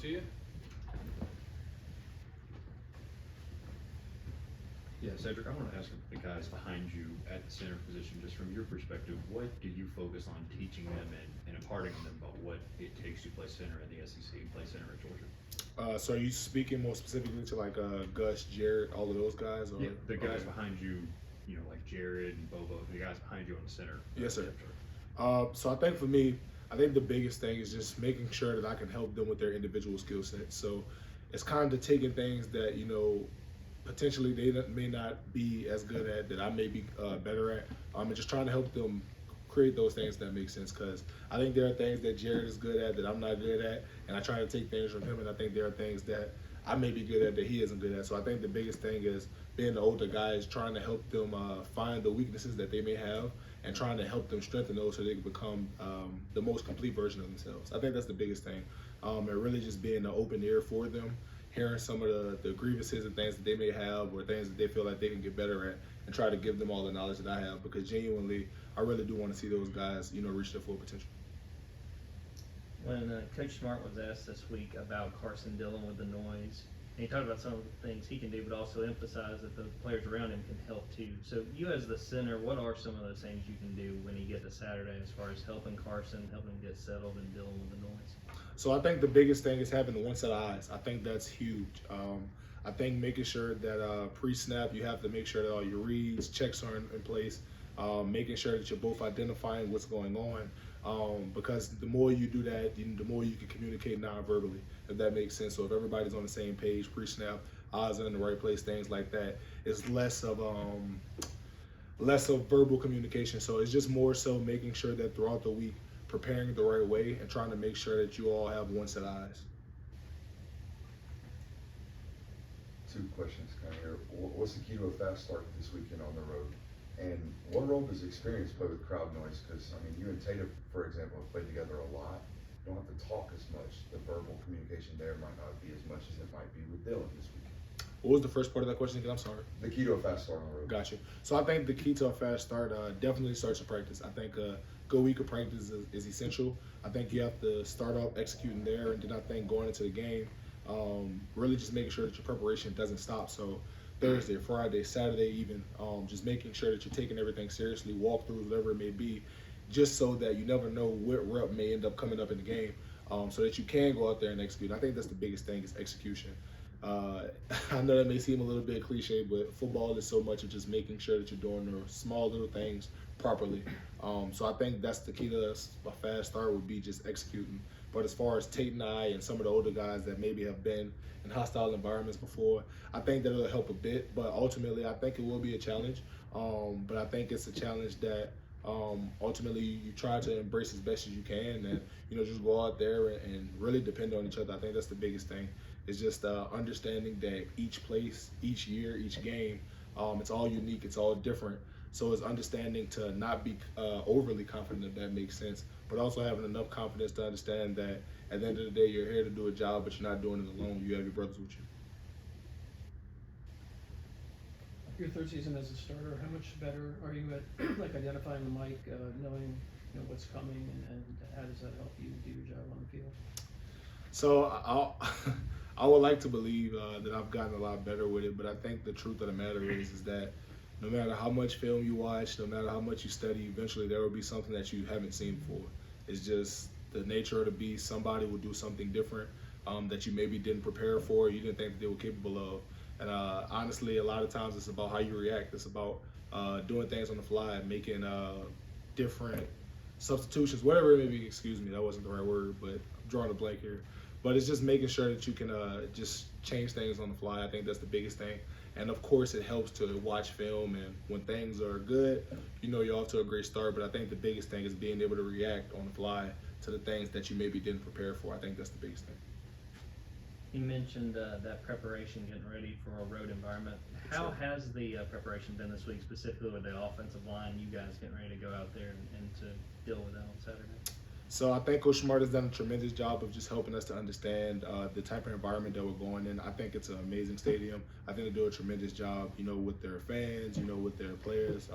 to you. Yeah, Cedric, I want to ask the guys behind you at the center position, just from your perspective, what do you focus on teaching them and imparting on them about what it takes to play center in the SEC, play center at Georgia? So are you speaking more specifically to like Gus, Jared, all of those guys? Or? Yeah, the guys Okay. behind you, like Jared and Bobo, the guys behind you on the center. Yes, sir. So I think for me, I think the biggest thing is just making sure that I can help them with their individual skill sets. So it's kind of taking things that, potentially they may not be as good at that I may be better at. And just trying to help them create those things that make sense, because I think there are things that Jared is good at that I'm not good at, and I try to take things from him, and I think there are things that I may be good at that he isn't good at. So I think the biggest thing is being the older guys, trying to help them find the weaknesses that they may have and trying to help them strengthen those so they can become the most complete version of themselves. I think that's the biggest thing. And really just being an open ear for them, hearing some of the grievances and things that they may have or things that they feel like they can get better at, and try to give them all the knowledge that I have, because genuinely, I really do want to see those guys, reach their full potential. When Coach Smart was asked this week about Carson dealing with the noise, and he talked about some of the things he can do, but also emphasized that the players around him can help too. So you as the center, what are some of those things you can do when you get to Saturday as far as helping Carson, helping him get settled and dealing with the noise? So I think the biggest thing is having the one set of eyes. I think that's huge. I think making sure that pre-snap, you have to make sure that all your reads, checks are in place, making sure that you're both identifying what's going on, because the more you do that, the more you can communicate non-verbally, if that makes sense. So if everybody's on the same page, pre-snap, eyes are in the right place, things like that, it's less of verbal communication. So it's just more so making sure that throughout the week, preparing the right way and trying to make sure that you all have one set of eyes. Two questions kind of here. What's the key to a fast start this weekend on the road? And what role does experience play with crowd noise? Because, you and Tatum, for example, have played together a lot. You don't have to talk as much. The verbal communication there might not be as much as it might be with Dylan this weekend. What was the first part of that question again? I'm sorry. The key to a fast start on the road. Gotcha. So I think the key to a fast start definitely starts with practice. I think a good week of practice is essential. I think you have to start off executing there, and then I think going into the game, really just making sure that your preparation doesn't stop. So Thursday, Friday, Saturday even, just making sure that you're taking everything seriously, walkthroughs, whatever it may be, just so that you never know what rep may end up coming up in the game, so that you can go out there and execute. I think that's the biggest thing is execution. I know that may seem a little bit cliche, but football is so much of just making sure that you're doing the small little things properly. So I think that's the key to a fast start would be just executing. But as far as Tate and I and some of the older guys that maybe have been in hostile environments before, I think that it'll help a bit. But ultimately, I think it will be a challenge. But I think it's a challenge that ultimately you try to embrace as best as you can, and just go out there and really depend on each other. I think that's the biggest thing. It's just understanding that each place, each year, each game, it's all unique, it's all different. So it's understanding to not be overly confident, if that makes sense, but also having enough confidence to understand that at the end of the day, you're here to do a job, but you're not doing it alone. You have your brothers with you. Your third season as a starter, how much better are you at like identifying the mic, knowing what's coming, and how does that help you do your job on the field? So I would like to believe that I've gotten a lot better with it, but I think the truth of the matter is that no matter how much film you watch, no matter how much you study, eventually there will be something that you haven't seen before. It's just the nature of the beast. Somebody will do something different that you maybe didn't prepare for, you didn't think that they were capable of. And honestly, a lot of times it's about how you react. It's about doing things on the fly, making different substitutions, whatever it may be. Excuse me, that wasn't the right word, but I'm drawing a blank here. But it's just making sure that you can just change things on the fly. I think that's the biggest thing. And of course, it helps to watch film, and when things are good, you're off to a great start. But I think the biggest thing is being able to react on the fly to the things that you maybe didn't prepare for. I think that's the biggest thing. You mentioned that preparation, getting ready for a road environment. How has the preparation been this week, specifically with the offensive line, you guys getting ready to go out there and to deal with that on Saturday? So I think Coach Smart has done a tremendous job of just helping us to understand the type of environment that we're going in. I think it's an amazing stadium. I think they do a tremendous job, with their fans, with their players.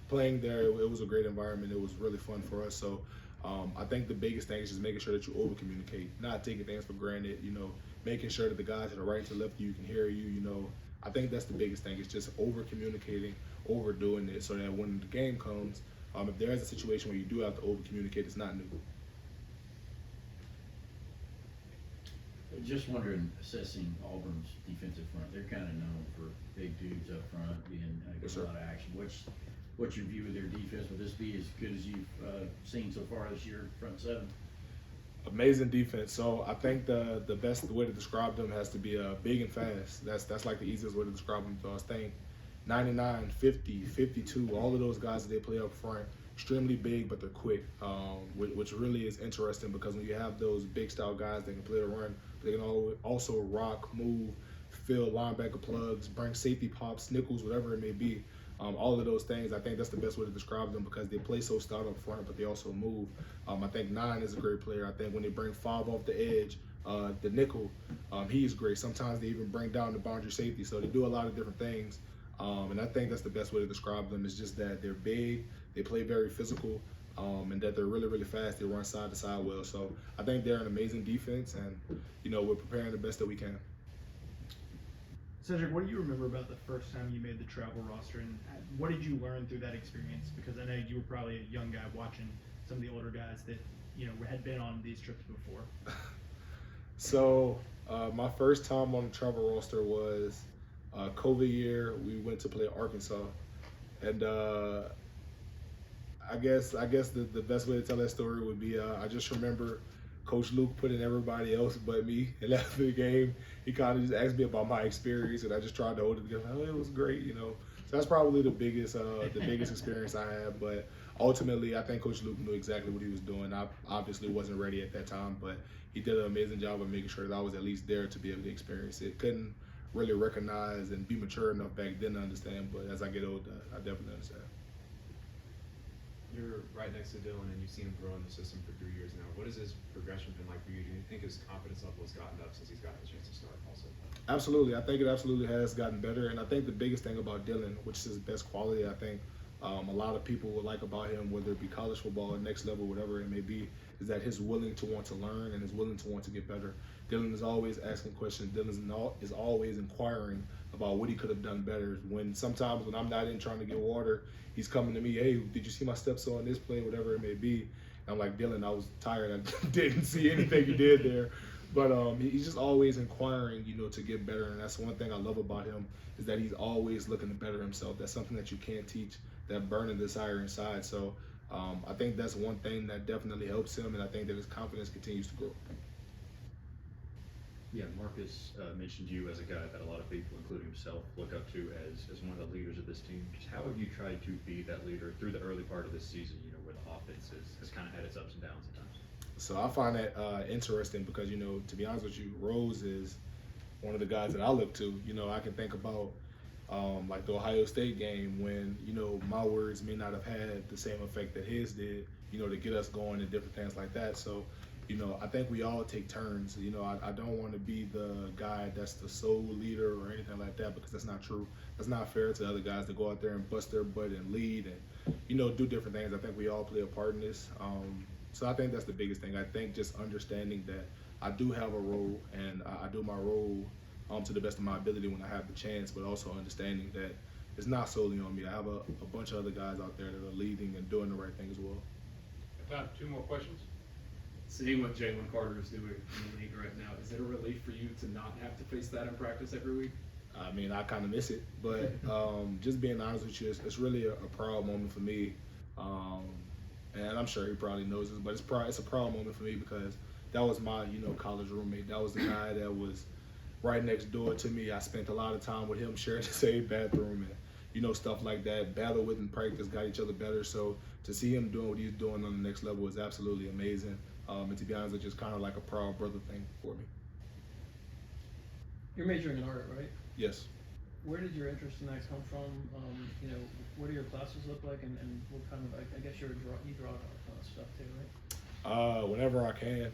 Playing there, it was a great environment. It was really fun for us. So I think the biggest thing is just making sure that you over communicate, not taking things for granted. Making sure that the guys to the right and to the left of you can hear you. I think that's the biggest thing. Is just over communicating, overdoing it, so that when the game comes, if there is a situation where you do have to over communicate, it's not new. Just wondering, assessing Auburn's defensive front, they're kind of known for big dudes up front, being Yes, getting sir. a lot of action. What's your view of their defense? Will this be as good as you've seen so far this year, front seven? Amazing defense. So I think the best way to describe them has to be big and fast. That's like the easiest way to describe them. So I think 99, 50, 52, all of those guys that they play up front, extremely big, but they're quick, which really is interesting because when you have those big style guys that can play the run, they can also rock, move, fill linebacker plugs, bring safety pops, nickels, whatever it may be. All of those things, I think that's the best way to describe them because they play so stout up front, but they also move. I think 9 is a great player. I think when they bring 5 off the edge, the nickel, he is great. Sometimes they even bring down the boundary safety, so they do a lot of different things. And I think that's the best way to describe them is just that they're big, they play very physical, and that they're really, really fast. They run side to side well. So I think they're an amazing defense, and we're preparing the best that we can. Cedric, what do you remember about the first time you made the travel roster, and what did you learn through that experience? Because I know you were probably a young guy watching some of the older guys that had been on these trips before. So my first time on the travel roster was COVID year. We went to play Arkansas, and I guess the best way to tell that story would be I just remember Coach Luke putting everybody else but me. And after the game, he kind of just asked me about my experience, and I just tried to hold it together. Oh, it was great, So that's probably the biggest experience I had. But ultimately, I think Coach Luke knew exactly what he was doing. I obviously wasn't ready at that time, but he did an amazing job of making sure that I was at least there to be able to experience it. Couldn't really recognize and be mature enough back then to understand, but as I get older, I definitely understand. You're right next to Dylan, and you've seen him grow in the system for 3 years now. What has his progression been like for you? Do you think his confidence level has gotten up since he's gotten the chance to start also? Absolutely. I think it absolutely has gotten better. And I think the biggest thing about Dylan, which is his best quality, I think a lot of people would like about him, whether it be college football, next level, whatever it may be, is that he's willing to want to learn and is willing to want to get better. Dylan is always asking questions. Dylan is always inquiring about what he could have done better. Sometimes when I'm not in trying to get water, he's coming to me, hey, did you see my steps on this play, whatever it may be. And I'm like, Dylan, I was tired. I didn't see anything you did there. But he's just always inquiring, to get better. And that's one thing I love about him is that he's always looking to better himself. That's something that you can't teach, that burning desire inside. So I think that's one thing that definitely helps him, and I think that his confidence continues to grow. Yeah, Marcus mentioned you as a guy that a lot of people, including himself, look up to as one of the leaders of this team. Just how have you tried to be that leader through the early part of this season, where the offense has kind of had its ups and downs at times? So I find that interesting because, to be honest with you, Rose is one of the guys that I look to. I can think about like the Ohio State game when, my words may not have had the same effect that his did, to get us going and different things like that. So, I think we all take turns. I don't want to be the guy that's the sole leader or anything like that because that's not true. That's not fair to other guys to go out there and bust their butt and lead and, do different things. I think we all play a part in this. So I think that's the biggest thing. I think just understanding that I do have a role and I do my role to the best of my ability when I have the chance, but also understanding that it's not solely on me. I have a bunch of other guys out there that are leading and doing the right thing as well. Time for 2 more questions. Seeing what Jalen Carter is doing in the league right now, is it a relief for you to not have to face that in practice every week? I mean, I kind of miss it, but just being honest with you, it's really a proud moment for me. And I'm sure he probably knows this, but it's a proud moment for me because that was my, college roommate. That was the guy that was right next door to me. I spent a lot of time with him sharing the same bathroom and, stuff like that. Battle with in practice, got each other better. So to see him doing what he's doing on the next level is absolutely amazing. And to be honest, it's just kind of like a proud brother thing for me. You're majoring in art, right? Yes. Where did your interest in that come from? What do your classes look like, and what kind of, I guess you draw stuff too, right? Whenever I can.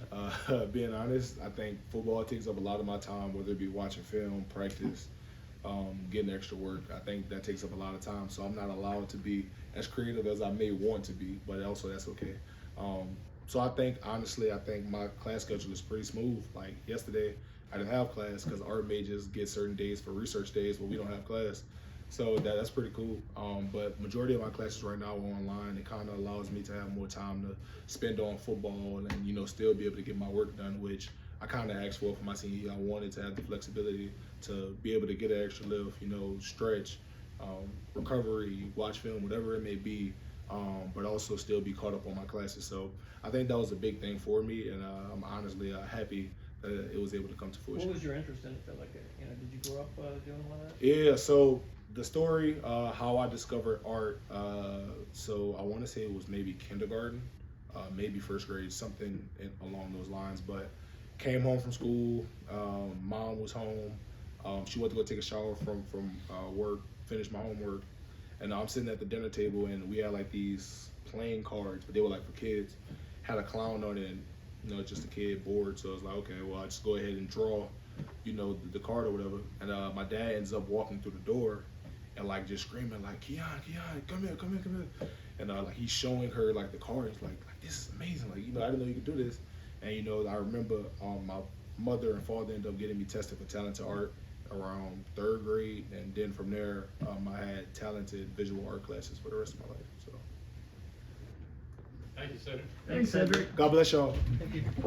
Being honest, I think football takes up a lot of my time, whether it be watching film, practice, getting extra work. I think that takes up a lot of time, so I'm not allowed to be as creative as I may want to be, but also that's okay. So I think, honestly, my class schedule is pretty smooth. Like yesterday, I didn't have class because art majors get certain days for research days where we don't have class. So that's pretty cool. But majority of my classes right now are online. It kind of allows me to have more time to spend on football and, you know, still be able to get my work done, which I kind of asked for my senior year. I wanted to have the flexibility to be able to get an extra lift, you know, stretch, recovery, watch film, whatever it may be, but also still be caught up on my classes. So I think that was a big thing for me, and I'm honestly happy that it was able to come to fruition. What was your interest in it? Like, you know, did you grow up doing all that? Yeah, so the story, how I discovered art, so I want to say it was maybe kindergarten, maybe first grade, something along those lines, but came home from school, mom was home, she went to go take a shower from work, finished my homework, and I'm sitting at the dinner table, and we had like these playing cards, but they were like for kids, had a clown on it, and you know, just a kid bored, so I was like, okay, well, I'll just go ahead and draw, you know, the card or whatever, and my dad ends up walking through the door, and like just screaming like, Keon, come here, and like he's showing her like the cards, like this is amazing, like, you know, I didn't know you could do this. And you know, I remember my mother and father ended up getting me tested for talented art around 3rd grade, and then from there I had talented visual art classes for the rest of my life. So Thank you, Cedric. Thanks, Sedrick. God bless y'all. Thank you.